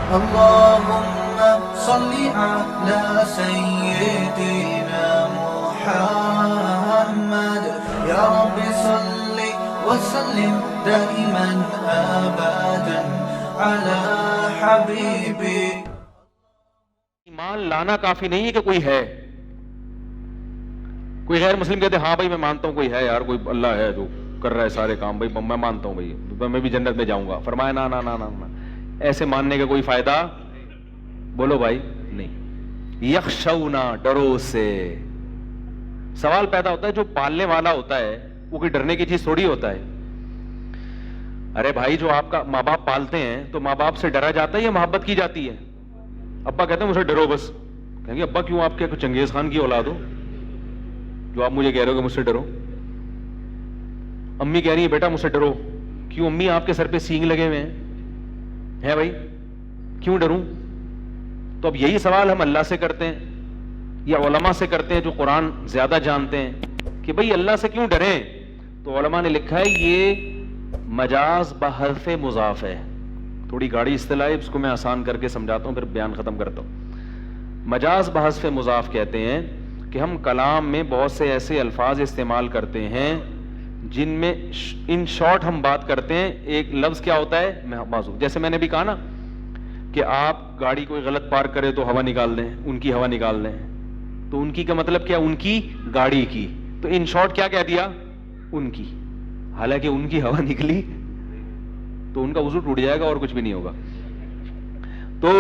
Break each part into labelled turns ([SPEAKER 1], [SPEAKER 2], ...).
[SPEAKER 1] اللهم صل على سيدنا محمد يا رب صل وسلم دائما ابدا على حبيبي.
[SPEAKER 2] ایمان لانا کافی نہیں ہے کہ کوئی ہے. کوئی غیر مسلم کہتے ہاں بھائی میں مانتا ہوں کوئی ہے یار, کوئی اللہ ہے جو کر رہا ہے سارے کام, بھائی میں مانتا ہوں بھائی میں بھی جنت میں جاؤں گا. فرمایا نا نا نا نا نا, ایسے ماننے کا کوئی فائدہ بولو بھائی نہیں. یخشونا, ڈرو اس سے. سوال پیدا ہوتا ہے جو پالنے والا ہوتا ہے وہ کوئی ڈرنے کی چیز تھوڑی ہوتا ہے. ارے بھائی جو آپ کا ماں باپ پالتے ہیں تو ماں باپ سے ڈرا جاتا ہے یا محبت کی جاتی ہے؟ ابا کہتے ہیں مجھے ڈرو بس. کہیں گے ابا کیوں, آپ کیا چنگیز خان کی اولاد ہو جو آپ مجھے کہہ رہے ہو کہ مجھ سے ڈرو؟ امی کہہ رہی ہے بیٹا مجھ سے ڈرو. کیوں امی آپ کے سر پہ سینگ لگے ہوئے ہیں بھائی, کیوں ڈروں؟ تو اب یہی سوال ہم اللہ سے کرتے ہیں یا علماء سے کرتے ہیں جو قرآن زیادہ جانتے ہیں کہ بھئی اللہ سے کیوں ڈریں. تو علماء نے لکھا ہے یہ مجاز بحرف مضاف ہے. تھوڑی گاڑی اصطلاح ہے, اس کو میں آسان کر کے سمجھاتا ہوں پھر بیان ختم کرتا ہوں. مجاز بحرف مضاف کہتے ہیں کہ ہم کلام میں بہت سے ایسے الفاظ استعمال کرتے ہیں جن میں ان شارٹ ہم بات کرتے ہیں. ایک لفظ کیا ہوتا ہے موضوع, جیسے میں نے بھی کہا نا کہ آپ گاڑی کوئی غلط پارک کرے تو ہوا نکال دیں, ان کی ہوا نکال دیں. تو ان کی کا مطلب کیا, ان کی گاڑی کی. تو ان شارٹ کیا کہہ دیا, ان کی. حالانکہ ان کی ہوا نکلی تو ان کا وضو ٹوٹ جائے گا اور کچھ بھی نہیں ہوگا. تو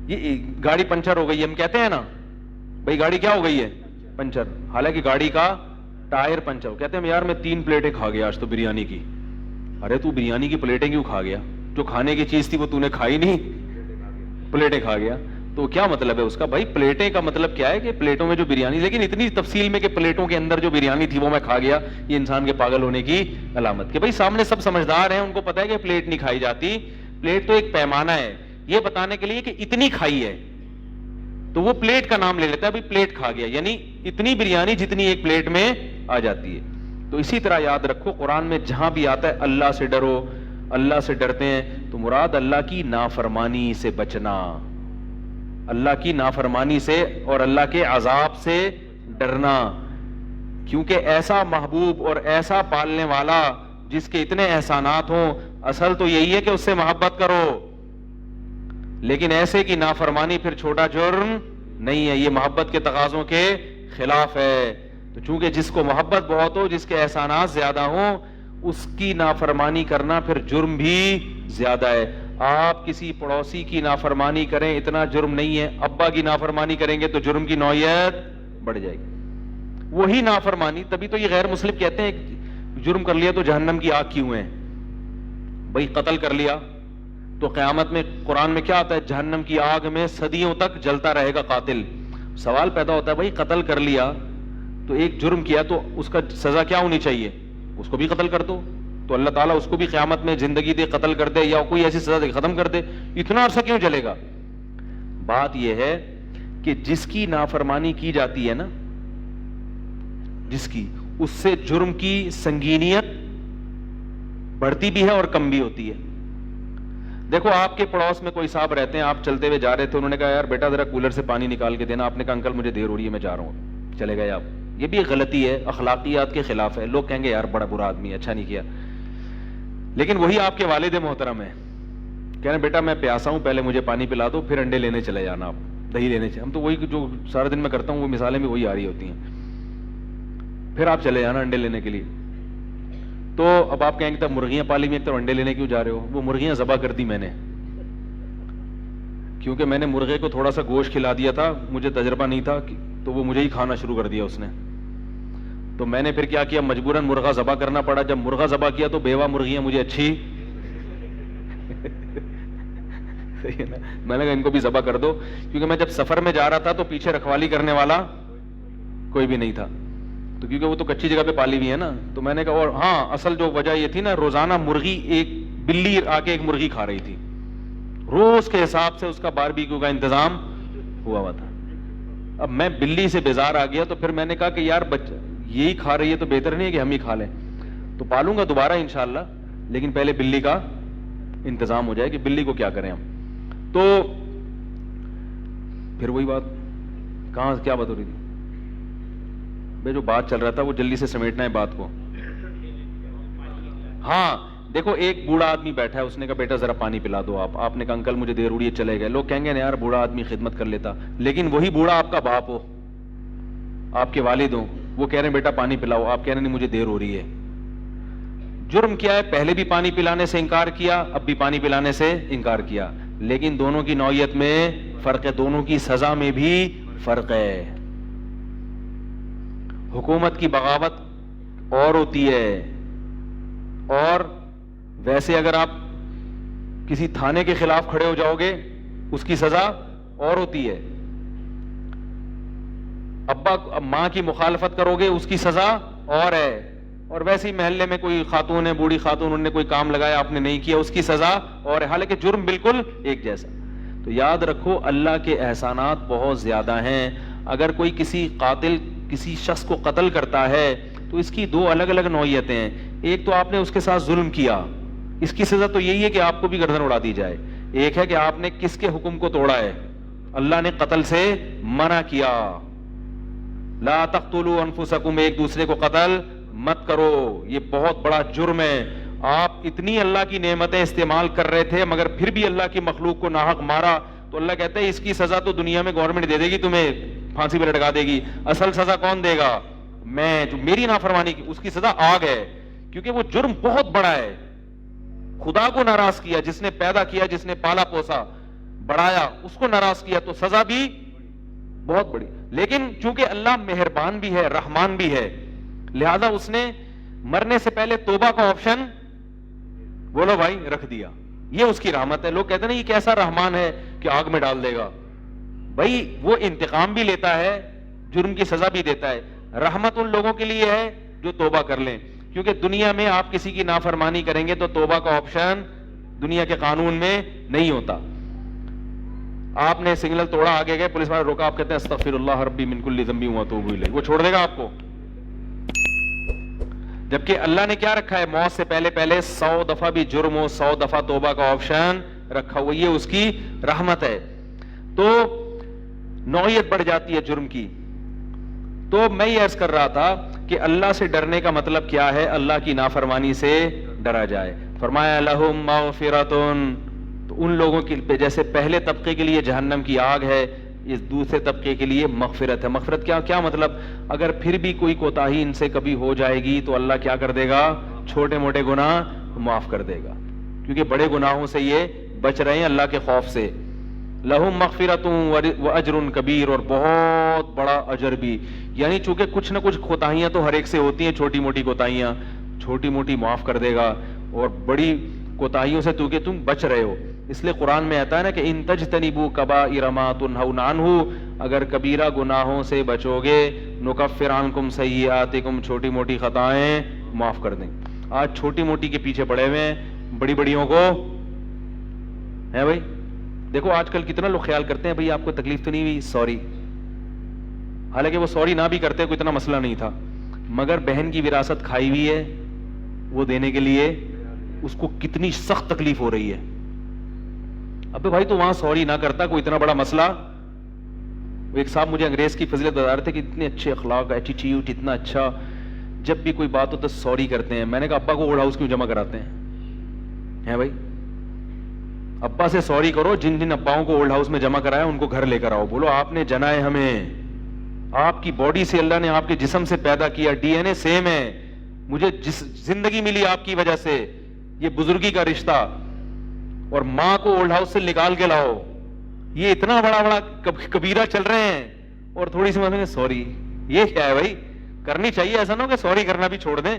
[SPEAKER 2] یہ گاڑی پنچر ہو گئی, ہم کہتے ہیں نا بھائی گاڑی کیا ہو گئی ہے, پنچر. حالانکہ گاڑی کا ٹائر پنچر. کہتے ہیں یار میں 3 پلیٹیں کھا گیا آج تو بریانی کی. ارے تو بریانی کی پلیٹیں کیوں کھا گیا؟ جو کھانے کی چیز تھی وہ تو نے کھائی نہیں, پلیٹیں کھا گیا. تو کیا مطلب ہے اس کا؟ بھائی پلیٹیں کا مطلب کیا ہے کہ پلیٹوں میں جو بریانی, لیکن اتنی تفصیل میں کہ پلیٹوں کے اندر جو بریانی تھی وہ میں کھا گیا, یہ انسان کے پاگل ہونے کی علامت. کہ بھائی سامنے سب سمجھدار ہیں, ان کو پتا ہے کہ پلیٹ نہیں کھائی جاتی. پلیٹ تو ایک پیمانہ ہے یہ بتانے کے لیے کہ اتنی کھائی ہے, تو وہ پلیٹ کا نام لے لیتا ہے, بھائی پلیٹ کھا گیا, یعنی اتنی بریانی جتنی ایک پلیٹ میں آ جاتی ہے. تو اسی طرح یاد رکھو قرآن میں جہاں بھی آتا ہے اللہ سے ڈرو, اللہ سے ڈرتے ہیں تو مراد اللہ کی نافرمانی سے بچنا, اللہ کی نافرمانی سے اور اللہ کے عذاب سے ڈرنا. کیونکہ ایسا محبوب اور ایسا پالنے والا جس کے اتنے احسانات ہوں, اصل تو یہی ہے کہ اس سے محبت کرو, لیکن ایسے کی نافرمانی پھر چھوٹا جرم نہیں ہے, یہ محبت کے تقاضوں کے خلاف ہے. تو چونکہ جس کو محبت بہت ہو, جس کے احسانات زیادہ ہوں, اس کی نافرمانی کرنا پھر جرم بھی زیادہ ہے. آپ کسی پڑوسی کی نافرمانی کریں اتنا جرم نہیں ہے, ابا کی نافرمانی کریں گے تو جرم کی نوعیت بڑھ جائے گی. وہی نافرمانی, تبھی تو یہ غیر مسلم کہتے ہیں جرم کر لیا تو جہنم کی آگ کیوں ہے. بھئی قتل کر لیا تو قیامت میں قرآن میں کیا آتا ہے, جہنم کی آگ میں صدیوں تک جلتا رہے گا قاتل. سوال پیدا ہوتا ہے بھئی قتل کر لیا تو ایک جرم کیا تو اس کا سزا کیا ہونی چاہیے, اس کو بھی قتل کر دو تو اللہ تعالیٰ اس کو بھی قیامت میں زندگی دے, قتل کر دے یا کوئی ایسی سزا دے ختم کر دے. اتنا عرصہ کیوں جلے گا؟ بات یہ ہے کہ جس کی نافرمانی کی جاتی ہے نا, جس کی, اس سے جرم کی سنگینیت بڑھتی بھی ہے اور کم بھی ہوتی ہے. دیکھو آپ کے پڑوس میں کوئی صاحب رہتے ہیں, آپ چلتے ہوئے جا رہے تھے, انہوں نے کہا یار بیٹا ذرا کولر سے پانی نکال کے دینا. آپ نے کہا انکل مجھے دیر ہو رہی ہے میں جا رہا ہوں, چلے گئے آپ. یہ بھی ایک غلطی ہے, اخلاقیات کے خلاف ہے. لوگ کہیں گے یار بڑا برا آدمی ہے, اچھا نہیں کیا. لیکن وہی آپ کے والد محترم ہیں, کہہ رہے ہیں بیٹا میں پیاسا ہوں, پہلے مجھے پانی پلا دو پھر انڈے لینے چلے جانا, آپ دہی لینے چلے. ہم تو وہی جو سارے دن میں کرتا ہوں وہ مثالیں بھی وہی آ رہی ہوتی ہیں, پھر آپ چلے جانا انڈے لینے کے لیے. تو اب آپ کہیں گے تب مرغیاں پالی ہوئی, ایک طرف انڈے لینے کیوں جا رہے ہو؟ وہ مرغیاں ذبح کر دی میں نے, کیونکہ میں نے مرغے کو تھوڑا سا گوشت کھلا دیا تھا, مجھے تجربہ نہیں تھا, تو وہ مجھے ہی کھانا شروع کر دیا اس نے. تو میں نے پھر کیا کیا, مجبوراً مرغا ذبح کرنا پڑا. جب مرغا ذبح کیا تو بیوہ مرغیاں مجھے اچھی میں نے کہا ان کو بھی ذبح کر دو, کیونکہ میں جب سفر میں جا رہا تھا تو پیچھے رکھوالی کرنے والا کوئی بھی نہیں تھا, تو کیونکہ وہ تو کچی جگہ پہ پالی ہوئی ہے نا. تو میں نے کہا, اور ہاں اصل جو وجہ یہ تھی نا, روزانہ مرغی ایک بلی آ کے ایک مرغی کھا رہی تھی, روز کے حساب سے اس کا باربیکیو کا انتظام ہوا ہوا تھا. اب میں بلی سے بیزار آ گیا, تو پھر میں نے کہا کہ یار یہی کھا رہی ہے تو بہتر نہیں ہے کہ ہم ہی کھا لیں, تو پالوں گا دوبارہ انشاءاللہ, لیکن پہلے بلی کا انتظام ہو جائے کہ بلی کو کیا کریں ہم. تو پھر وہی بات, کہاں کیا بات ہو رہی تھی بھائی؟ جو بات چل رہا تھا وہ جلدی سے سمیٹنا ہے بات کو. ہاں دیکھو, ایک بوڑھا آدمی بیٹھا ہے, اس نے کہا بیٹا ذرا پانی پلا دو. آپ نے کہا انکل مجھے دیر ہو رہی ہے, چلے گئے. لوگ کہیں گے نا یار بوڑھا آدمی خدمت کر لیتا, لیکن وہی بوڑھا آپ کا باپ ہو, آپ کے والد ہوں, وہ کہہ رہے ہیں بیٹا پانی پلاؤ, آپ کہہ رہے ہیں نہیں مجھے دیر ہو رہی ہے. جرم کیا ہے؟ پہلے بھی پانی پلانے سے انکار کیا, اب بھی پانی پلانے سے انکار کیا, لیکن دونوں کی نوعیت میں فرق ہے, دونوں کی سزا میں بھی فرق ہے. حکومت کی بغاوت اور ہوتی ہے, اور ویسے اگر آپ کسی تھانے کے خلاف کھڑے ہو جاؤ گے اس کی سزا اور ہوتی ہے. ماں کی مخالفت کرو گے اس کی سزا اور ہے, اور ویسے ہی محلے میں کوئی خاتون ہے, بوڑھی خاتون, انہوں نے کوئی کام لگایا آپ نے نہیں کیا, اس کی سزا اور ہے, حالانکہ جرم بالکل ایک جیسا. تو یاد رکھو اللہ کے احسانات بہت زیادہ ہیں. اگر کوئی کسی قاتل کسی شخص کو قتل کرتا ہے تو اس کی دو الگ الگ نوعیتیں ہیں. ایک تو آپ نے اس کے ساتھ ظلم کیا, اس کی سزا تو یہی ہے کہ آپ کو بھی گردن اڑا دی جائے. ایک ہے کہ آپ نے کس کے حکم کو توڑا ہے, اللہ نے قتل سے منع کیا, لا تقتلوا انفسکم, ایک دوسرے کو قتل مت کرو, یہ بہت بڑا جرم ہے. آپ اتنی اللہ کی نعمتیں استعمال کر رہے تھے مگر پھر بھی اللہ کی مخلوق کو ناحق مارا, تو اللہ کہتے ہیں اس کی سزا تو دنیا میں گورنمنٹ دے دے گی, تمہیں پھانسی پہ لٹکا دے گی. اصل سزا کون دے گا؟ میں, جو میری نافرمانی کی, اس کی سزا آگ ہے, کیونکہ وہ جرم بہت بڑا ہے. خدا کو ناراض کیا, جس نے پیدا کیا, جس نے پالا پوسا بڑھایا, اس کو ناراض کیا, تو سزا بھی بہت بڑی. لیکن چونکہ اللہ مہربان بھی ہے, رحمان بھی ہے, لہذا اس نے مرنے سے پہلے توبہ کا آپشن بولو بھائی رکھ دیا. یہ اس کی رحمت ہے. لوگ کہتے ہیں نا یہ کیسا رحمان ہے کہ آگ میں ڈال دے گا. بھائی وہ انتقام بھی لیتا ہے, جرم کی سزا بھی دیتا ہے. رحمت ان لوگوں کے لیے ہے جو توبہ کر لیں, کیونکہ دنیا میں آپ کسی کی نافرمانی کریں گے تو توبہ کا آپشن دنیا کے قانون میں نہیں ہوتا. آپ نے سگنل توڑا, آگے گئے, پولیس والے روکا, آپ کہتے ہیں استغفر اللہ ربی من کل ذنب واتوب الیہ, وہ چھوڑ دے گا آپ کو؟ جبکہ اللہ نے کیا رکھا ہے؟ موت سے پہلے 100 دفعہ بھی جرم ہو 100 دفعہ توبہ کا آپشن رکھا ہوا. یہ اس کی رحمت ہے. تو نوعیت بڑھ جاتی ہے جرم کی. تو میں یہ عرض کر رہا تھا کہ اللہ سے ڈرنے کا مطلب کیا ہے؟ اللہ کی نافرمانی سے ڈرا جائے. فرمایا لہم مغفرۃ, تو ان لوگوں کے جیسے پہلے طبقے کے لیے جہنم کی آگ ہے, اس دوسرے طبقے کے لیے مغفرت ہے. مغفرت کیا مطلب؟ اگر پھر بھی کوئی کوتاہی ان سے کبھی ہو جائے گی تو اللہ کیا کر دے گا؟ چھوٹے موٹے گناہ معاف کر دے گا, کیونکہ بڑے گناہوں سے یہ بچ رہے ہیں اللہ کے خوف سے. لہم مغفرۃ واجر کبیر, اور بہت بڑا اجر بھی. یعنی چونکہ کچھ نہ کچھ کوتاہیاں تو ہر ایک سے ہوتی ہیں, چھوٹی موٹی کوتاہیاں, چھوٹی موٹی معاف کر دے گا, اور بڑی کوتاہیوں سے تو کہ تم بچ رہے ہو. اس لیے قرآن میں آتا ہے نا کہ ان تجتنبوا کبائر ما تنہون عنہ, اگر کبیرہ گناہوں سے بچو گے, نکفر عنکم سیئاتکم, چھوٹی موٹی خطائیں معاف کر دیں. آج چھوٹی موٹی کے پیچھے پڑے ہوئے ہیں, بڑی بڑیوں کو ہے. بھائی دیکھو آج کل کتنا لوگ خیال کرتے ہیں بھائی آپ کو تکلیف تو نہیں ہوئی, سوری, حالانکہ وہ سوری نہ بھی کرتے کوئی اتنا مسئلہ نہیں تھا, مگر بہن کی وراثت کھائی ہوئی ہے, وہ دینے کے لیے اس کو کتنی سخت تکلیف ہو رہی ہے. ابے بھائی تو وہاں سوری نہ کرتا, کوئی اتنا بڑا مسئلہ. ایک صاحب مجھے انگریز کی فضیلت بتا رہے تھے کہ اتنے اچھے اخلاق, ایٹیٹیوڈ اتنا اچھا, جب بھی کوئی بات ہو تو سوری کرتے ہیں. میں نے کہا ابا کو اولڈ ہاؤس کیوں جمع کراتے ہیں بھائی؟ ابا سے سوری کرو, جن جن اباؤں کو اولڈ ہاؤس میں جمع کرایا ان کو گھر لے کر آؤ, بولو آپ نے جنا ہے ہمیں, آپ کی باڈی سے اللہ نے آپ کے جسم سے پیدا کیا, ڈی این اے سیم ہے, مجھے جس زندگی ملی آپ کی وجہ سے, یہ بزرگی کا رشتہ, اور ماں کو اولڈ ہاؤس سے نکال کے لاؤ. یہ اتنا بڑا کبیرہ چل رہے ہیں, اور تھوڑی سی مطلب سوری, یہ کیا ہے بھائی؟ کرنی چاہیے, ایسا نہ ہو کہ سوری کرنا بھی چھوڑ دیں.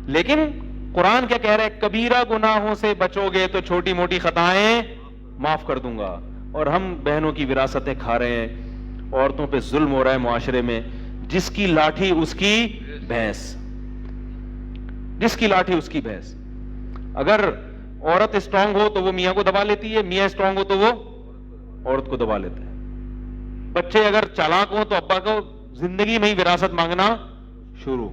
[SPEAKER 2] لیکن قرآن کیا کہہ رہا ہے؟ کبیرہ گناہوں سے بچو گے تو چھوٹی موٹی خطائیں معاف کر دوں گا. اور ہم بہنوں کی وراثتیں کھا رہے ہیں, عورتوں پہ ظلم ہو رہا ہے معاشرے میں. جس کی لاٹھی اس کی بھینس, جس کی لاٹھی اس کی بھینس. اگر عورت اسٹرانگ ہو تو وہ میاں کو دبا لیتی ہے, میاں اسٹرانگ ہو تو وہ عورت کو دبا لیتا ہے. بچے اگر چالاک ہو تو ابا کو زندگی میں ہی وراثت مانگنا شروع.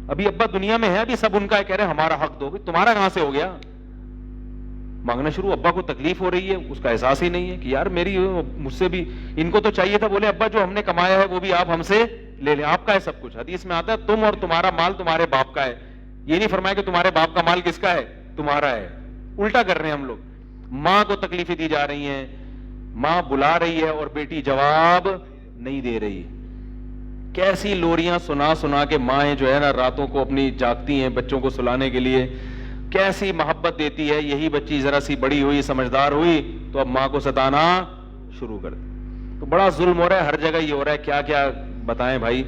[SPEAKER 2] ابھی ابا دنیا میں ہے, ابھی سب ان کا کہہ رہے ہیں ہمارا حق دو. تمہارا کہاں سے ہو گیا؟ مانگنا شروع, ابا کو تکلیف ہو رہی ہے, اس کا احساس ہی نہیں ہے کہ یار میری مجھ سے بھی, ان کو تو چاہیے تھا, بولے ابا جو ہم نے کمایا ہے وہ بھی آپ ہم سے لے لیں, آپ کا ہے سب کچھ. حدیث میں آتا ہے تم اور تمہارا مال تمہارے باپ کا ہے, یہ نہیں فرمایا کہ تمہارے باپ کا مال کس کا ہے, تمہارا ہے. الٹا کر رہے ہیں ہم لوگ. ماں کو تکلیفیں دی جا رہی ہیں, ماں بلا رہی ہے اور بیٹی جواب نہیں دے رہی. کیسی لوریاں سنا سنا کے مائیں جو ہے نا راتوں کو اپنی جاگتی ہیں بچوں کو سلانے کے لیے, کیسی محبت دیتی ہے. یہی بچی ذرا سی بڑی ہوئی, سمجھدار ہوئی, تو اب ماں کو ستانا شروع کر دی. تو بڑا ظلم ہو رہا ہے, ہر جگہ یہ ہو رہا ہے. کیا کیا بتائیں بھائی.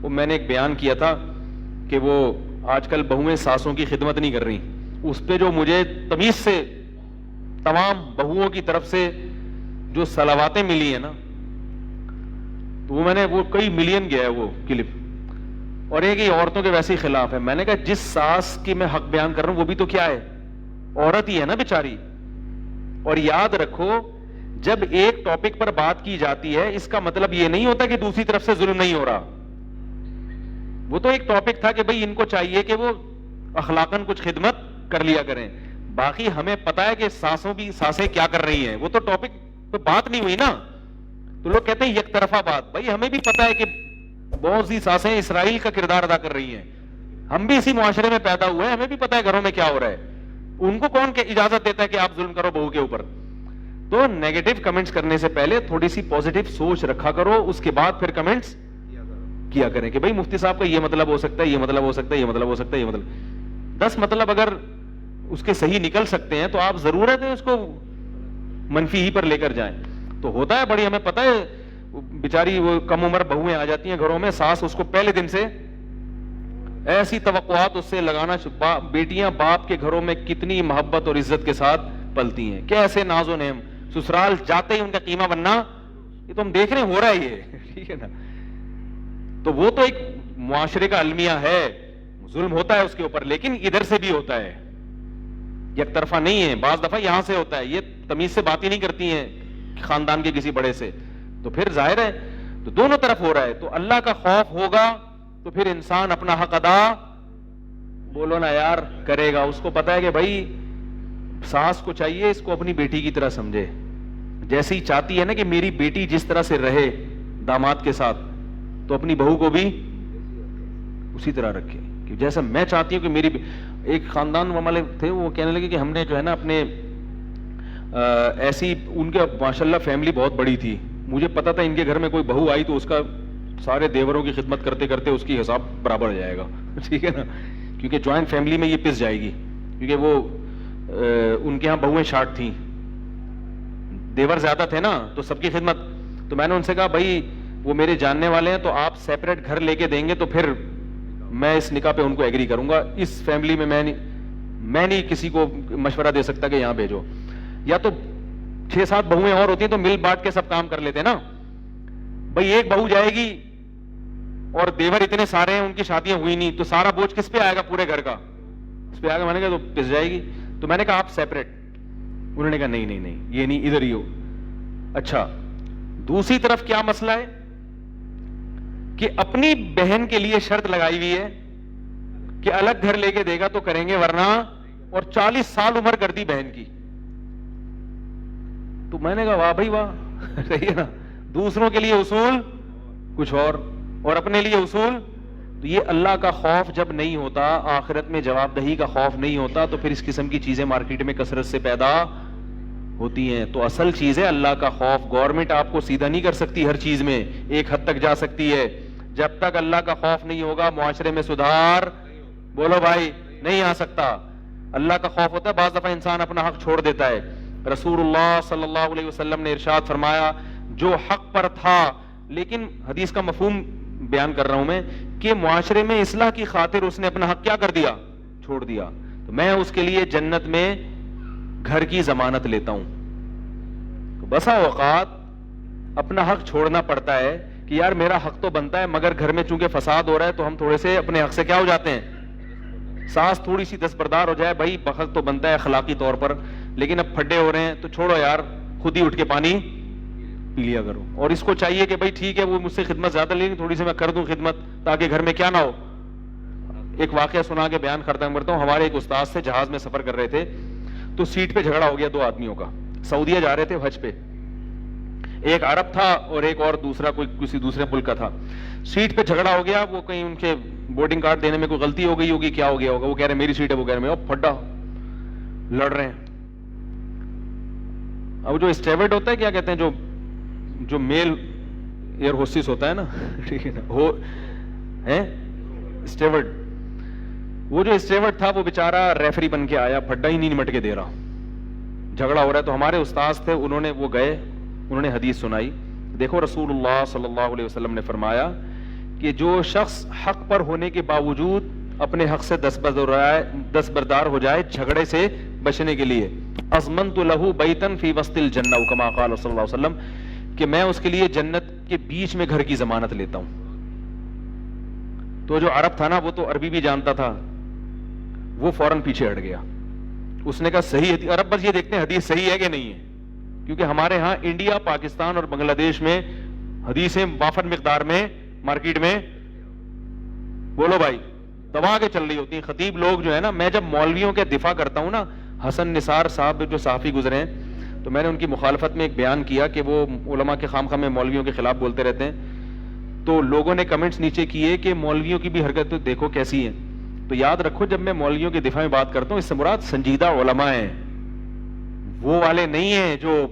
[SPEAKER 2] وہ میں نے ایک بیان کیا تھا کہ وہ آج کل بہویں ساسوں کی خدمت نہیں کر رہی. اس پہ جو مجھے تمیز سے تمام بہوؤں کی طرف سے جو صلواتیں ملی ہیں نا, تو وہ میں نے, وہ کئی ملین گیا ہے وہ کلپ. اور ایک ہی عورتوں کے ویسے ہی خلاف ہے. میں نے کہا جس ساس کی میں حق بیان کر رہا ہوں وہ بھی تو کیا ہے, عورت ہی ہے نا بیچاری. اور یاد رکھو جب ایک ٹاپک پر بات کی جاتی ہے اس کا مطلب یہ نہیں ہوتا کہ دوسری طرف سے ظلم نہیں ہو رہا. وہ تو ایک ٹاپک تھا کہ بھئی ان کو چاہیے کہ وہ اخلاقاً کچھ خدمت کر لیا کریں. باقی ہمیں پتا ہے کہ ساسیں کیا کر رہی ہیں, وہ تو ٹاپک پہ بات نہیں ہوئی نا. تو لوگ کہتے ہیں یک طرفہ بات. بھائی ہمیں بھی پتا ہے کہ بہت سی ساسیں اسرائیل کا کردار ادا کر رہی ہیں. ہم بھی اسی معاشرے میں پیدا ہوئے ہیں, ہمیں بھی پتا ہے گھروں میں کیا ہو رہا ہے. ان کو کون اجازت دیتا ہے کہ آپ ظلم کرو بہو کے اوپر. تو نیگیٹو کمنٹس کرنے سے پہلے تھوڑی سی پازیٹو سوچ رکھا کرو, اس کے بعد پھر کمنٹس کیا کریں کہ بھئی مفتی صاحب کا یہ مطلب ہو سکتا ہے, یہ مطلب ہو سکتا ہے, یہ مطلب ہو سکتا ہے, یہ مطلب. 10 مطلب اگر اس کے صحیح نکل سکتے ہیں تو آپ ضرورت ہے اس کو منفی ہی پر لے کر جائیں. تو ہوتا ہے بڑی, ہمیں پتا ہے بیچاری وہ کم عمر بہویں آ جاتی ہیں گھروں میں, ساس اس کو پہلے دن سے ایسی توقعات اس سے لگانا. بیٹیاں باپ کے گھروں میں کتنی محبت اور عزت کے ساتھ پلتی ہیں, کیسے ناز و نعم, سسرال جاتے ہی ان کا قیمہ بننا, یہ تو ہم دیکھ رہے ہیں ہو رہا ہے یہ, ٹھیک ہے نا. تو وہ تو ایک معاشرے کا المیہ ہے, ظلم ہوتا ہے اس کے اوپر, لیکن ادھر سے بھی ہوتا ہے, یک طرفہ نہیں ہے. بعض دفعہ یہاں سے ہوتا ہے, یہ تمیز سے بات ہی نہیں کرتی ہیں خاندان کے کسی بڑے سے, تو پھر ظاہر ہے تو دونوں طرف ہو رہا ہے. تو اللہ کا خوف ہوگا تو پھر انسان اپنا حق ادا, بولو نا یار, کرے گا. اس کو پتا ہے کہ بھائی ساس کو چاہیے اس کو اپنی بیٹی کی طرح سمجھے, جیسے ہی چاہتی ہے نا کہ میری بیٹی جس طرح سے رہے داماد کے ساتھ, تو اپنی بہو کو بھی اسی طرح رکھے کہ جیسا میں چاہتی ہوں کہ میری. ایک خاندان والے تھے, وہ کہنے لگے کہ ہم نے جو ہے نا اپنے ایسی, ان کے ماشاءاللہ فیملی بہت بڑی تھی, مجھے پتا تھا ان کے گھر میں کوئی بہو آئی تو اس کا سارے دیوروں کی خدمت کرتے کرتے اس کی حساب برابر ہو جائے گا, ٹھیک ہے نا, کیونکہ جوائنٹ فیملی میں یہ پس جائے گی. کیونکہ وہ ان کے ہاں بہویں شارٹ تھیں, دیور زیادہ تھے نا, تو سب کی خدمت. تو میں نے ان سے کہا بھائی وہ میرے جاننے والے ہیں, تو آپ سیپریٹ گھر لے کے دیں گے تو پھر میں اس نکاح پہ ان کو ایگری کروں گا. اس فیملی میں میں نہیں کسی کو مشورہ دے سکتا کہ یہاں بھیجو. یا تو 6-7 بہویں اور ہوتی ہیں تو مل بانٹ کے سب کام کر لیتے نا. بھائی ایک بہو جائے گی اور دیور اتنے سارے ہیں, ان کی شادیاں ہوئی نہیں, تو سارا بوجھ کس پہ آئے گا, پورے گھر کا اس پہ آئے گا. میں نے کہا تو پس جائے گی. تو میں نے کہا آپ سیپریٹ. انہوں نے کہا نہیں نہیں نہیں, یہ نہیں, ادھر ہی ہو. اچھا, دوسری طرف کیا مسئلہ ہے کہ اپنی بہن کے لیے شرط لگائی ہوئی ہے کہ الگ گھر لے کے دے گا تو کریں گے, ورنہ, اور 40 سال عمر کر دی بہن کی. تو میں نے کہا واہ بھائی واہ, صحیح ہے نا. دوسروں کے لیے اصول کچھ اور اپنے لیے اصول. تو یہ اللہ کا خوف جب نہیں ہوتا, آخرت میں جواب دہی کا خوف نہیں ہوتا, تو پھر اس قسم کی چیزیں مارکیٹ میں کثرت سے پیدا ہوتی ہیں. تو اصل چیز ہے اللہ کا خوف. گورنمنٹ آپ کو سیدھا نہیں کر سکتی ہر چیز میں, ایک حد تک جا سکتی ہے. جب تک اللہ کا خوف نہیں ہوگا معاشرے میں سدھار, بولو بھائی, نہیں آ سکتا. اللہ کا خوف ہوتا ہے, بعض دفعہ انسان اپنا حق چھوڑ دیتا ہے. رسول اللہ صلی اللہ علیہ وسلم نے ارشاد فرمایا, جو حق پر تھا, لیکن حدیث کا مفہوم بیان کر رہا ہوں میں, کہ معاشرے میں اصلاح کی خاطر اس نے اپنا حق کیا کر دیا, چھوڑ دیا, تو میں اس کے لیے جنت میں گھر کی ضمانت لیتا ہوں. تو بسا اوقات اپنا حق چھوڑنا پڑتا ہے کہ یار میرا حق تو بنتا ہے, مگر گھر میں چونکہ فساد ہو رہا ہے تو ہم تھوڑے سے اپنے حق سے کیا ہو جاتے ہیں, ساس تھوڑی سی دستبردار ہو جائے. بھائی حق تو بنتا ہے اخلاقی طور پر, لیکن اب پھڈے ہو رہے ہیں تو چھوڑو یار, خود ہی اٹھ کے پانی پی لیا کرو. اور اس کو چاہیے کہ بھائی ٹھیک ہے وہ مجھ سے خدمت زیادہ لے, تھوڑی سی میں کر دوں خدمت, تاکہ گھر میں کیا نہ ہو. ایک واقعہ سنا کے بیان ختم کرتا ہوں. ہمارے ایک استاد سے جہاز میں سفر کر رہے تھے, تو سیٹ پہ جھگڑا ہو گیا دو آدمیوں کا, سعودیہ جا رہے تھے حج پہ, ایک عرب تھا اور ایک اور دوسرا کوئی کسی دوسرے ملک کا تھا. سیٹ پہ جھگڑا ہو گیا, وہ کہیں ان کے بورڈنگ کارڈ دینے میں کوئی غلطی ہو گئی ہوگی, کیا ہو گیا ہوگا, وہ کہہ رہے میری سیٹ ہے, وہ کہہ رہے میں, پھڈا لڑ رہے ہیں. اب جو اسٹیورڈ ہوتا ہے, کیا کہتے ہیں, جو میل ایئر ہوسٹس ہوتا ہے نا, ٹھیک ہے نا, وہ ہے اسٹیورڈ, وہ جو اسٹیورڈ تھا وہ بیچارہ ریفری بن کے آیا, پھڈا ہی نہیں نمٹ کے دے رہا, جھگڑا ہو رہا ہے. تو ہمارے استاذ تھے, وہ گئے, انہوں نے حدیث سنائی. دیکھو رسول اللہ صلی اللہ علیہ وسلم نے فرمایا کہ جو شخص حق پر ہونے کے باوجود اپنے حق سے دستبردار ہو جائے جھگڑے سے بچنے کے لیے, اضمنت لہ بیتن فی وسط الجنہ کما قال صلی اللہ علیہ وسلم, کہ میں اس کے لیے جنت کے بیچ میں گھر کی ضمانت لیتا ہوں. تو جو عرب تھا نا, وہ تو عربی بھی جانتا تھا, وہ فوراً پیچھے ہٹ گیا. اس نے کہا صحیح, عرب بس یہ دیکھتے ہیں حدیث صحیح ہے کہ نہیں ہے, کیونکہ ہمارے ہاں انڈیا, پاکستان اور بنگلہ دیش میں حدیثیں وافر مقدار میں مارکیٹ میں, بولو بھائی, دبا کے چل رہی ہوتی ہیں. خطیب لوگ جو ہے نا, میں جب مولویوں کے دفاع کرتا ہوں نا, حسن نثار صاحب جو صحافی گزرے ہیں, تو میں نے ان کی مخالفت میں ایک بیان کیا کہ وہ علماء کے خام خواہ میں مولویوں کے خلاف بولتے رہتے ہیں. تو لوگوں نے کمنٹس نیچے کیے کہ مولویوں کی بھی حرکت دیکھو کیسی ہیں. تو یاد رکھو, جب میں مولویوں کے دفاع میں بات کرتا ہوں, اس سے مراد سنجیدہ علماء ہیں, وہ والے نہیں ہیں جو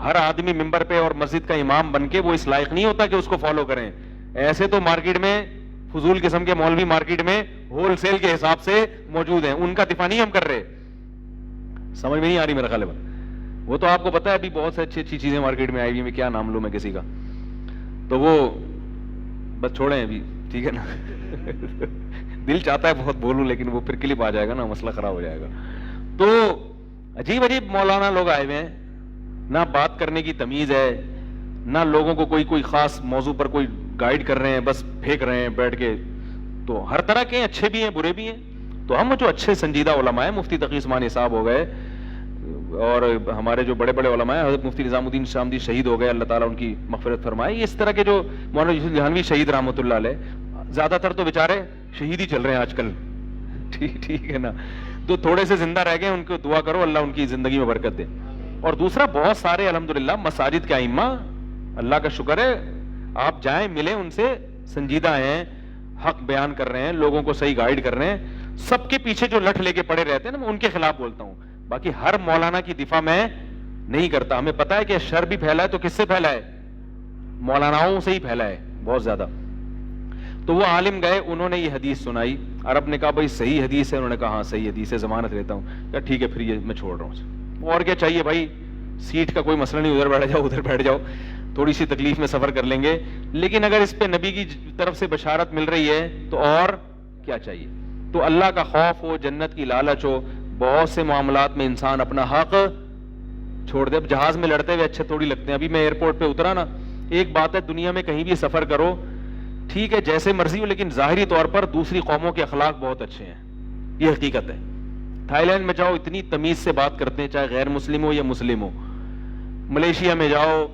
[SPEAKER 2] ہر آدمی ممبر پہ اور مسجد کا امام بن کے وہ اس لائق نہیں ہوتا کہ اس کو فالو کریں. ایسے تو مارکیٹ میں فضول قسم کے مولوی مارکیٹ میں ہول سیل کے حساب سے موجود ہیں, ان کا دفاع نہیں ہم کر رہے. سمجھ میں نہیں آ رہی میرا خیال ہے. وہ تو آپ کو پتا ہے ابھی بہت سے اچھی چیزیں مارکیٹ میں آئی ہوئی ہیں, کیا نام لوں میں کسی کا, تو وہ بس چھوڑیں ابھی, ٹھیک ہے نا. دل چاہتا ہے بہت بولوں, لیکن وہ پھر کلپ آ جائے گا نا, مسئلہ خراب ہو جائے گا. تو عجیب عجیب مولانا لوگ آئے ہوئے ہیں, نہ بات کرنے کی تمیز ہے, نہ لوگوں کو کوئی خاص موضوع پر کوئی گائیڈ کر رہے ہیں, بس پھینک رہے ہیں بیٹھ کے. تو ہر طرح کے اچھے بھی ہیں, برے بھی ہیں. تو ہم جو اچھے سنجیدہ علماء ہیں, مفتی تقی عثمانی صاحب ہو گئے, اور ہمارے جو بڑے بڑے علماء ہیں, حضرت مفتی نظام الدین شامدی شہید ہو گئے, اللہ تعالیٰ ان کی مغفرت فرمائے. اس طرح کے جو مولانا یوسف جہانوی شہید رحمۃ اللہ علیہ, زیادہ تر تو بیچارے شہید ہی چل رہے ہیں آج کل, ٹھیک ہے نا. تو تھوڑے سے زندہ رہ گئے, ان کو دعا کرو اللہ ان کی زندگی میں برکت دے. اور دوسرا, بہت سارے الحمدللہ مساجد کے ائمہ, اللہ کا شکر ہے, آپ جائیں ملیں ان سے, سنجیدہ ہیں, حق بیان کر رہے ہیں, لوگوں کو صحیح گائیڈ کر رہے ہیں. سب کے پیچھے جو لٹ لے کے پڑے رہتے ہیں نا, میں ان کے خلاف بولتا ہوں. باقی ہر مولانا کی دفاع میں نہیں کرتا. ہمیں پتا ہے کہ شر بھی پھیلا ہے, تو کس سے پھیلا ہے, مولاناؤں سے ہی پھیلا ہے بہت زیادہ. تو وہ عالم گئے, انہوں نے یہ حدیث سنائی. عرب نے کہا بھائی صحیح حدیث ہے, انہوں نے کہا ہاں صحیح حدیث ہے, ضمانت لیتا ہوں. کہا ٹھیک ہے پھر یہ میں چھوڑ رہا ہوں. اور کیا چاہیے بھائی, سیٹ کا کوئی مسئلہ نہیں, ادھر بیٹھ جاؤ ادھر بیٹھ جاؤ, تھوڑی سی تکلیف میں سفر کر لیں گے, لیکن اگر اس پہ نبی کی طرف سے بشارت مل رہی ہے تو اور کیا چاہیے. تو اللہ کا خوف ہو, جنت کی لالچ ہو, بہت سے معاملات میں انسان اپنا حق چھوڑ دے. اب جہاز میں لڑتے ہوئے اچھے تھوڑی لگتے ہیں. ابھی میں ایئرپورٹ پہ اترا نا, ایک بات ہے, دنیا میں کہیں بھی سفر کرو ٹھیک ہے جیسے مرضی ہو, لیکن ظاہری طور پر دوسری قوموں کے اخلاق بہت اچھے ہیں, یہ حقیقت ہے. تھائی لینڈ میں جاؤ, اتنی تمیز سے بات کرتے ہیں, چاہے غیر مسلم ہو یا مسلم ہو. ملیشیا میں جاؤ,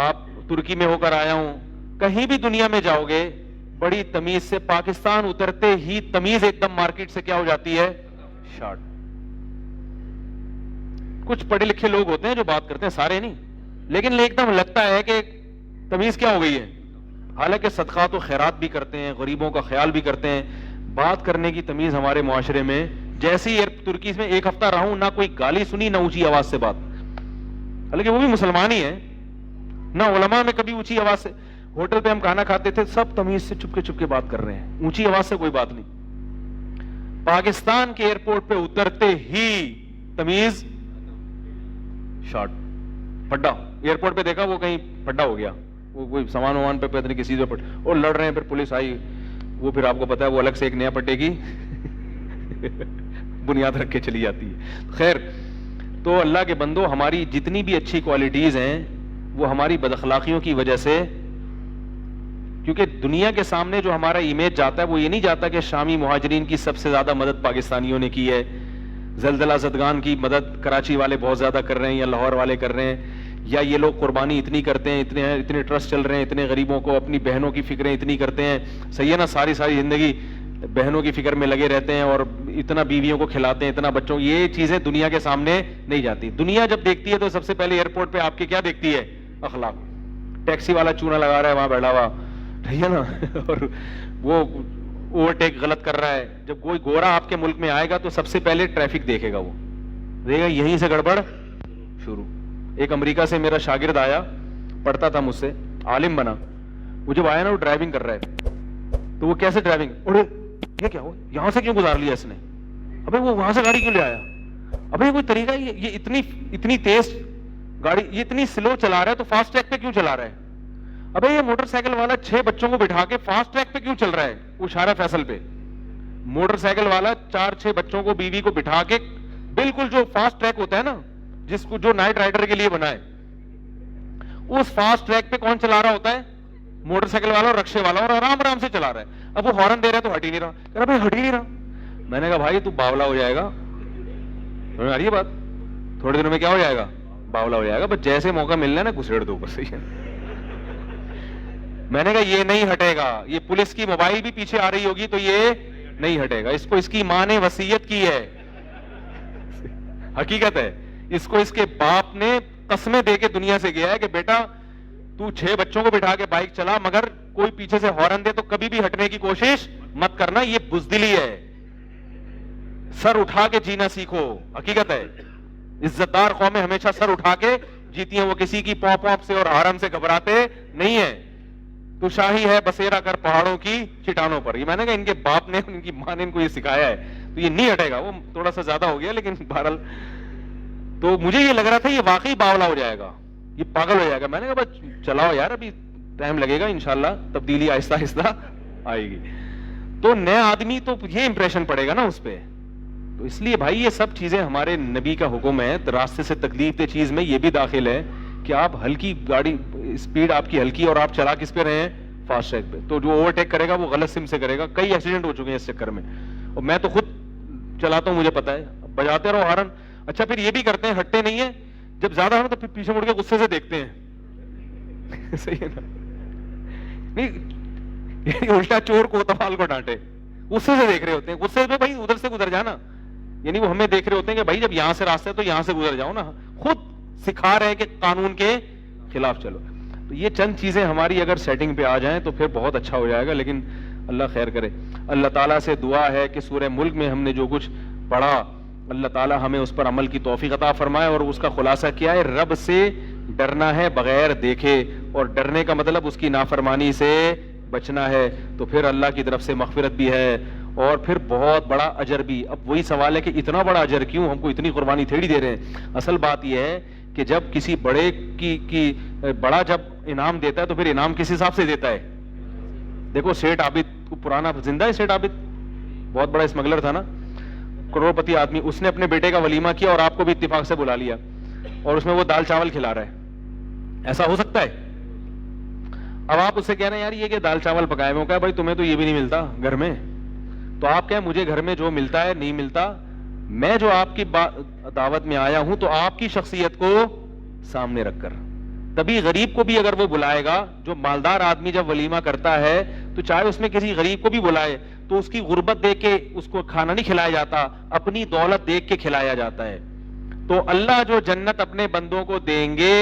[SPEAKER 2] آپ ترکی میں ہو کر آیا ہوں, کہیں بھی دنیا میں جاؤ گے بڑی تمیز سے. پاکستان اترتے ہی تمیز ایک دم مارکیٹ سے کیا ہو جاتی ہے, شارٹ. کچھ پڑھے لکھے لوگ ہوتے ہیں جو بات کرتے ہیں, سارے نہیں, لیکن ایک دم لگتا ہے کہ تمیز کیا ہو گئی ہے. حالانکہ صدقات و خیرات بھی کرتے ہیں, غریبوں کا خیال بھی کرتے ہیں. بات کرنے کی تمیز ہمارے معاشرے میں, جیسے ہی ترکی میں ایک ہفتہ رہا ہوں, نہ کوئی گالی سنی نہ اونچی آواز سے بات, حالانکہ وہ بھی مسلمان ہی ہیں, نہ علماء میں کبھی اونچی آواز سے. ہوٹل پہ ہم کھانا کھاتے تھے, سب تمیز سے چپ کے بات کر رہے ہیں, اونچی آواز سے کوئی بات نہیں. پاکستان کے ایئرپورٹ پہ اترتے ہی تمیز شارٹ, پھڈا. ایئرپورٹ پہ دیکھا وہ کہیں پھڈا ہو گیا, وہ کوئی سامان وامان پہ پتہ نہیں کسی سے پھٹ, اور لڑ رہے ہیں. پھر پولیس آئی, وہ پھر آپ کو پتا ہے وہ الگ سے ایک نیا پٹے کی بنیاد رکھ کے چلی جاتی ہے. خیر, تو اللہ کے بندو, ہماری جتنی بھی اچھی کوالٹیز ہیں وہ ہماری بد اخلاقیوں کی وجہ سے, کیونکہ دنیا کے سامنے جو ہمارا امیج جاتا ہے وہ یہ نہیں جاتا کہ شامی مہاجرین کی سب سے زیادہ مدد پاکستانیوں نے کی ہے, زلزلہ زدگان کی مدد کراچی والے بہت زیادہ کر رہے ہیں یا لاہور والے کر رہے ہیں, یا یہ لوگ قربانی اتنی کرتے ہیں, اتنے ٹرسٹ چل رہے ہیں, اتنے غریبوں کو, اپنی بہنوں کی فکریں اتنی کرتے ہیں. صحیح ہے نا, ساری زندگی بہنوں کی فکر میں لگے رہتے ہیں اور اتنا بیویوں کو کھلاتے ہیں, اتنا بچوں, یہ چیزیں دنیا کے سامنے نہیں جاتی. دنیا جب دیکھتی ہے تو سب سے پہلے ایئرپورٹ پہ آپ کے کیا دیکھتی ہے؟ اخلاق. ٹیکسی والا چونا لگا رہا ہے وہاں بیٹھا ہوا, ٹھیک ہے نا, اور وہ اوورٹیک غلط کر رہا ہے. جب کوئی گورا آپ کے ملک میں آئے گا تو سب سے پہلے ٹریفک دیکھے گا, وہ دیکھے گا یہیں سے گڑبڑ شروع. ایک امریکہ سے میرا شاگرد آیا, پڑھتا تھا مجھ سے, عالم بنا. وہ جب آیا نا, وہ ڈرائیونگ کر رہا ہے, تو وہ کیسے ڈرائیونگ, اڑے یہ کیا ہو, یہاں سے کیوں گزار لیا اس نے, ابے وہ وہاں سے گاڑی کیوں لے آیا, ابے کوئی طریقہ, یہ اتنی تیز گاڑی, یہ اتنی سلو چلا رہا ہے تو فاسٹ ٹریک پہ کیوں چلا رہا ہے, ابے یہ موٹر سائیکل والا 6 بچوں کو بٹھا کے فاسٹ ٹریک پہ کیوں چل رہا ہے, وہ اشارہ فیصل پہ, موٹر سائیکل والا 4-6 بچوں کو, بیوی کو بٹھا کے بالکل جو فاسٹ ٹریک ہوتا ہے نا, جس کو جو نائٹ رائڈر کے لیے بنا ہے, اس فاسٹ ٹریک پہ کون چلا رہا ہوتا ہے؟ موٹر سائیکل والا اور رکشے والا, اور آرام آرام سے چلا رہا ہے. اب وہ ہارن دے رہا ہے تو ہٹ ہی نہیں رہا, کہہ رہا بھائی ہٹ ہی نہیں رہا. میں نے کہا بھائی تو باولا ہو جائے گا, سمجھ آ رہی ہے بات, تھوڑے دنوں میں کیا ہو جائے گا؟ باولا ہو جائے گا. بس جیسے موقع ملنا ہے نا گھسیڑ دو بس. میں نے کہا یہ نہیں ہٹے گا, یہ پولیس کی موبائل بھی پیچھے آ رہی ہوگی تو یہ نہیں ہٹے گا. اس کو اس کی ماں نے وصیت کی ہے, حقیقت ہے, اس کو اس کے باپ نے قسمیں دے کے دنیا سے گیا ہے کہ بیٹا تو 6 بچوں کو بٹھا کے بائک چلا, مگر کوئی پیچھے سے ہارن دے تو کبھی بھی ہٹنے کی کوشش مت کرنا, یہ بزدلی ہے. سر اٹھا کے جینا سیکھو, حقیقت ہے. عزت دار قومیں ہمیشہ سر اٹھا کے جیتی ہیں, وہ کسی کی پاپ واپ سے اور ہارن سے گھبراتے نہیں ہیں. تو شاہی ہے بسیرا کر پہاڑوں کی چٹانوں پر, یہ میں نے کہا ان کے باپ نے, ان کی ماں نے ان کو یہ سکھایا ہے, تو یہ نہیں ہٹے گا. وہ تھوڑا سا زیادہ ہو گیا لیکن بہرحال, تو مجھے یہ لگ رہا تھا یہ واقعی باولا ہو جائے گا, یہ پاگل ہو جائے گا. میں نے کہا بس چلاؤ یار, ابھی ٹائم لگے گا, انشاءاللہ تبدیلی آہستہ آہستہ آئے گی. تو نیا آدمی تو یہ امپریشن پڑے گا نا اس پہ. تو اس لیے بھائی یہ سب چیزیں ہمارے نبی کا حکم ہے, راستے سے تکلیف دہ چیز میں یہ بھی داخل ہے کہ آپ ہلکی گاڑی, اسپیڈ آپ کی ہلکی, اور آپ چلا کس پہ رہے ہیں؟ فاسٹ ٹریک پہ. تو جو اوورٹیک کرے گا وہ غلط سم سے کرے گا. کئی ایکسیڈنٹ ہو چکے ہیں اس چکر میں, اور میں تو خود چلاتا ہوں, مجھے پتا ہے. بجاتے رہو ہارن. اچھا پھر یہ بھی کرتے ہیں, ہٹتے نہیں ہیں, جب زیادہ ہو تو پھر پیچھے مڑ کے غصے سے دیکھتے ہیں. صحیح ہے نا, نہیں الٹا چور کو تفال کو ڈانٹے, غصے سے دیکھ رہے ہوتے ہیں. غصے میں بھائی ادھر سے گزر جانا, یعنی وہ ہمیں دیکھ رہے ہوتے ہیں کہ بھائی جب یہاں سے راستہ ہے تو یہاں سے گزر جاؤ نا. خود سکھا رہے ہیں کہ قانون کے خلاف چلو. تو یہ چند چیزیں ہماری اگر سیٹنگ پہ آ جائیں تو پھر بہت اچھا ہو جائے گا. لیکن اللہ خیر کرے. اللہ تعالیٰ سے دعا ہے کہ سورہ ملک میں ہم نے جو کچھ پڑھا, اللہ تعالیٰ ہمیں اس پر عمل کی توفیق عطا فرمائے. اور اس کا خلاصہ کیا ہے؟ رب سے ڈرنا ہے بغیر دیکھے, اور ڈرنے کا مطلب اس کی نافرمانی سے بچنا ہے. تو پھر اللہ کی طرف سے مغفرت بھی ہے, اور پھر بہت بڑا اجر بھی. اب وہی سوال ہے کہ اتنا بڑا اجر کیوں, ہم کو اتنی قربانی تھوڑی دے رہے ہیں. اصل بات یہ ہے کہ جب کسی بڑے کی بڑا جب انعام دیتا ہے تو پھر انعام کس حساب سے دیتا ہے. دیکھو سیٹھ عابد, پرانا زندہ ہے سیٹھ عابد, بہت بڑا اسمگلر تھا نا, کروڑپتی آدمی. اس نے اپنے بیٹے کا ولیمہ کیا اور آپ کو بھی اتفاق سے بلا لیا, اور اس میں وہ دال چاول کھلا رہا ہے. ایسا ہو سکتا ہے؟ اب آپ اس سے کہہ رہے ہیں یار یہ کہ دال چاول پکائے ہوئے, بھائی تمہیں تو یہ بھی نہیں ملتا گھر میں. تو آپ کہیں مجھے گھر میں جو ملتا ہے نہیں ملتا, میں جو آپ کی دعوت میں آیا ہوں تو آپ کی شخصیت کو سامنے رکھ کر. تبھی غریب کو بھی اگر وہ بلائے گا, جو مالدار آدمی جب ولیمہ کرتا ہے تو چاہے اس میں کسی غریب کو بھی بلائے تو اس کی غربت دیکھ کے اس کو کھانا نہیں کھلایا جاتا, اپنی دولت دیکھ کے کھلایا جاتا ہے. تو اللہ جو جنت اپنے بندوں کو دیں گے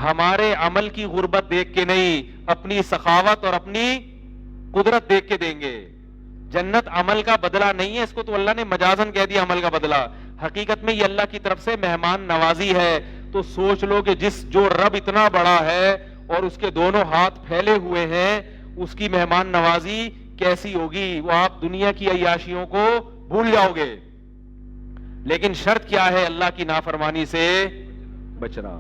[SPEAKER 2] ہمارے عمل کی غربت دیکھ کے نہیں, اپنی سخاوت اور اپنی قدرت دیکھ کے دیں گے. جنت عمل کا بدلہ نہیں ہے, اس کو تو اللہ نے مجازن کہہ دیا عمل کا بدلہ. حقیقت میں یہ اللہ کی طرف سے مہمان نوازی ہے. تو سوچ لو کہ جو رب اتنا بڑا ہے اور اس کے دونوں ہاتھ پھیلے ہوئے ہیں, اس کی مہمان نوازی کیسی ہوگی. وہ آپ دنیا کی عیاشیوں کو بھول جاؤ گے. لیکن شرط کیا ہے؟ اللہ کی نافرمانی سے بچنا,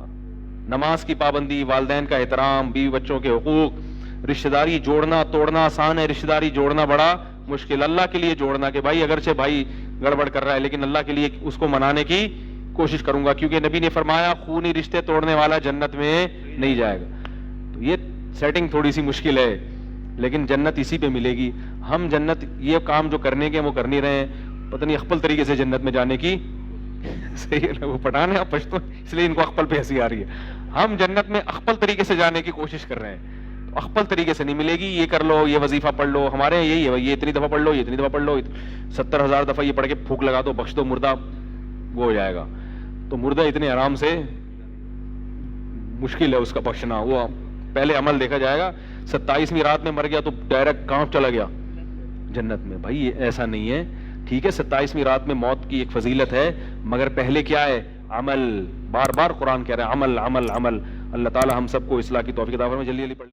[SPEAKER 2] نماز کی پابندی, والدین کا احترام, بیوی بچوں کے حقوق. رشتہ داری جوڑنا توڑنا آسان ہے, رشتہ داری جوڑنا بڑا مشکل. اللہ کے لیے جوڑنا کہ بھائی اگرچہ بھائی گڑبڑ کر رہا ہے لیکن اللہ کے لیے اس کو منانے کی کوشش کروں گا, کیونکہ نبی نے فرمایا خونی رشتے توڑنے والا جنت میں نہیں جائے گا. تو یہ سیٹنگ تھوڑی سی مشکل ہے لیکن جنت اسی پہ ملے گی. ہم جنت یہ کام جو کرنے کے وہ کر نہیں رہے ہیں, پتہ نہیں اخپل طریقے سے جنت میں جانے کی. صحیح ہے نا, وہ پٹھان ہے, آپ پشتو, اس لیے ان کو اخپل پہ ہنسی آ رہی ہے. ہم جنت میں اخپل طریقے سے جانے کی کوشش کر رہے ہیں. اخپل طریقے سے نہیں ملے گی. یہ کر لو, یہ وظیفہ پڑھ لو, ہمارے یہاں یہی ہے, یہ اتنی دفعہ پڑھ لو, یہ اتنی دفعہ پڑھ لو, 70,000 دفعہ یہ پڑھ کے پھونک لگا دو, بخش دو, مردہ وہ ہو جائے گا. تو مردہ اتنے آرام سے مشکل ہے اس کا بخشنا. وہ پہلے عمل دیکھا جائے گا. 27ویں رات میں مر گیا تو ڈائریکٹ کہاں چلا گیا؟ جنت میں. بھائی ایسا نہیں ہے, ٹھیک ہے 27ویں رات میں موت کی ایک فضیلت ہے, مگر پہلے کیا ہے؟ عمل. بار بار قرآن کہہ رہا ہے عمل عمل عمل. اللہ تعالی ہم سب کو اصلاح کی توفیق عطا فرمائے. جلدی جلدی پڑھ